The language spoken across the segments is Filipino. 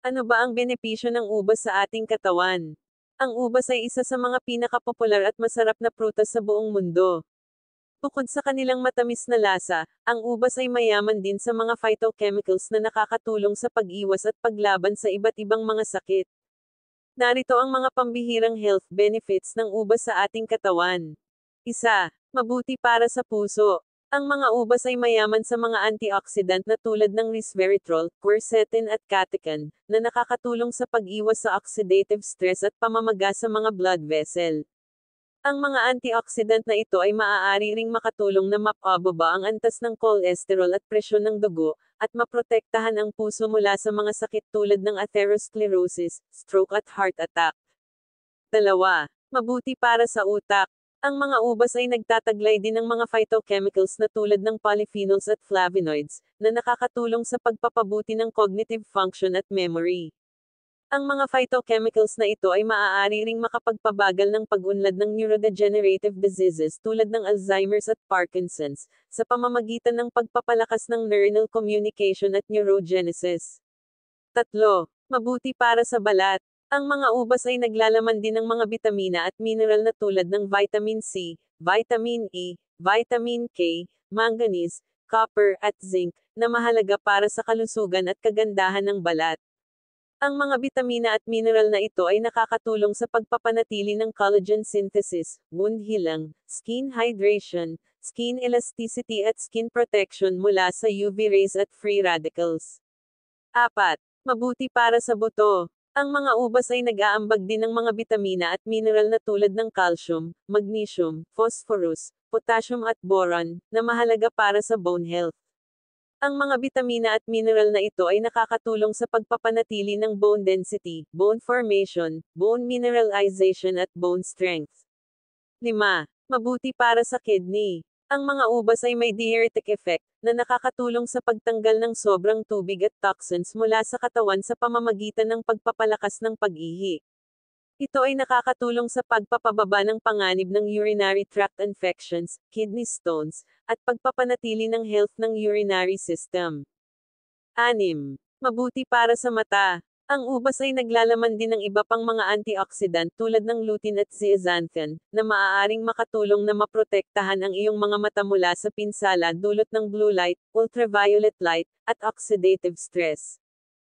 Ano ba ang benepisyo ng ubas sa ating katawan? Ang ubas ay isa sa mga pinakapopular at masarap na prutas sa buong mundo. Bukod sa kanilang matamis na lasa, ang ubas ay mayaman din sa mga phytochemicals na nakakatulong sa pag-iwas at paglaban sa iba't ibang mga sakit. Narito ang mga pambihirang health benefits ng ubas sa ating katawan. Isa, mabuti para sa puso. Ang mga ubas ay mayaman sa mga antioxidant na tulad ng resveratrol, quercetin at catechin, na nakakatulong sa pag-iwas sa oxidative stress at pamamaga sa mga blood vessel. Ang mga antioxidant na ito ay maaari ring makatulong na mapababa ang antas ng cholesterol at presyon ng dugo, at maprotektahan ang puso mula sa mga sakit tulad ng atherosclerosis, stroke at heart attack. Dalawa, mabuti para sa utak. Ang mga ubas ay nagtataglay din ng mga phytochemicals na tulad ng polyphenols at flavonoids, na nakakatulong sa pagpapabuti ng cognitive function at memory. Ang mga phytochemicals na ito ay maaari ring makapagpabagal ng pag-unlad ng neurodegenerative diseases tulad ng Alzheimer's at Parkinson's, sa pamamagitan ng pagpapalakas ng neuronal communication at neurogenesis. Tatlo, mabuti para sa balat. Ang mga ubas ay naglalaman din ng mga bitamina at mineral na tulad ng vitamin C, vitamin E, vitamin K, manganese, copper at zinc, na mahalaga para sa kalusugan at kagandahan ng balat. Ang mga bitamina at mineral na ito ay nakakatulong sa pagpapanatili ng collagen synthesis, wound healing, skin hydration, skin elasticity at skin protection mula sa UV rays at free radicals. 4. Mabuti para sa buto. Ang mga ubas ay nag-aambag din ng mga bitamina at mineral na tulad ng calcium, magnesium, phosphorus, potassium at boron, na mahalaga para sa bone health. Ang mga bitamina at mineral na ito ay nakakatulong sa pagpapanatili ng bone density, bone formation, bone mineralization at bone strength. 5. Mabuti para sa kidney. Ang mga ubas ay may diuretic effect, na nakakatulong sa pagtanggal ng sobrang tubig at toxins mula sa katawan sa pamamagitan ng pagpapalakas ng pag-ihi. Ito ay nakakatulong sa pagpapababa ng panganib ng urinary tract infections, kidney stones, at pagpapanatili ng health ng urinary system. 6. Mabuti para sa mata. Ang ubas ay naglalaman din ng iba pang mga antioxidant tulad ng lutein at zeaxanthin, na maaaring makatulong na maprotektahan ang iyong mga mata mula sa pinsala dulot ng blue light, ultraviolet light, at oxidative stress.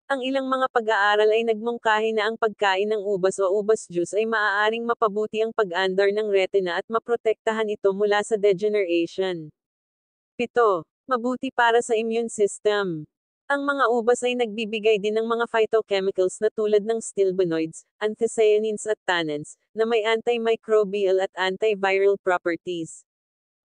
Ang ilang mga pag-aaral ay nagmungkahi na ang pagkain ng ubas o ubas juice ay maaaring mapabuti ang pag-andar ng retina at maprotektahan ito mula sa degeneration. 7. Mabuti para sa immune system. Ang mga ubas ay nagbibigay din ng mga phytochemicals na tulad ng stilbenoids, anthocyanins at tannins, na may antimicrobial at antiviral properties.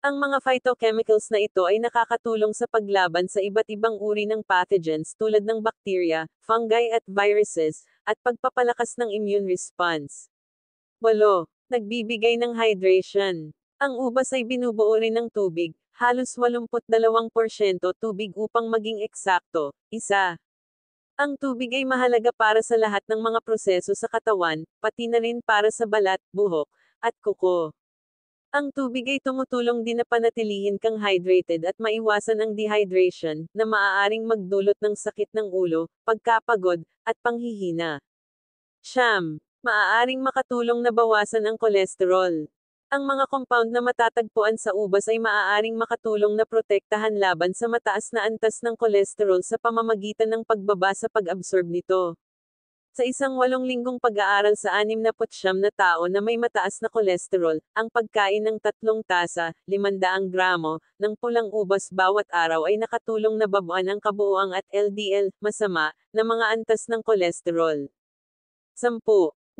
Ang mga phytochemicals na ito ay nakakatulong sa paglaban sa iba't ibang uri ng pathogens tulad ng bakterya, fungi at viruses, at pagpapalakas ng immune response. 8. Nagbibigay ng hydration. Ang ubas ay binubuo rin ng tubig, halos 82% tubig upang maging eksakto. 1. Ang tubig ay mahalaga para sa lahat ng mga proseso sa katawan, pati na rin para sa balat, buhok, at kuko. Ang tubig ay tumutulong din na panatilihin kang hydrated at maiwasan ang dehydration, na maaaring magdulot ng sakit ng ulo, pagkapagod, at panghihina. 9. Maaaring makatulong na bawasan ang kolesterol. Ang mga compound na matatagpuan sa ubas ay maaaring makatulong na protektahan laban sa mataas na antas ng kolesterol sa pamamagitan ng pagbaba sa pag-absorb nito. Sa isang 8 linggong pag-aaral sa 69 na tao na may mataas na kolesterol, ang pagkain ng 3 tasa, 500 gramo, ng pulang ubas bawat araw ay nakatulong na babuan ang kabuuang at LDL, masama, na mga antas ng kolesterol. 10.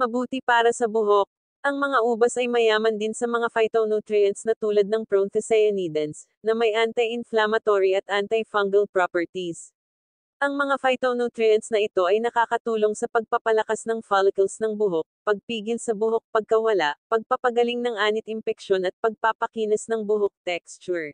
Mabuti para sa buhok. Ang mga ubas ay mayaman din sa mga phytonutrients na tulad ng proanthocyanidins, na may anti-inflammatory at antifungal properties. Ang mga phytonutrients na ito ay nakakatulong sa pagpapalakas ng follicles ng buhok, pagpigil sa buhok pagkawala, pagpapagaling ng anit impeksyon at pagpapakinis ng buhok texture.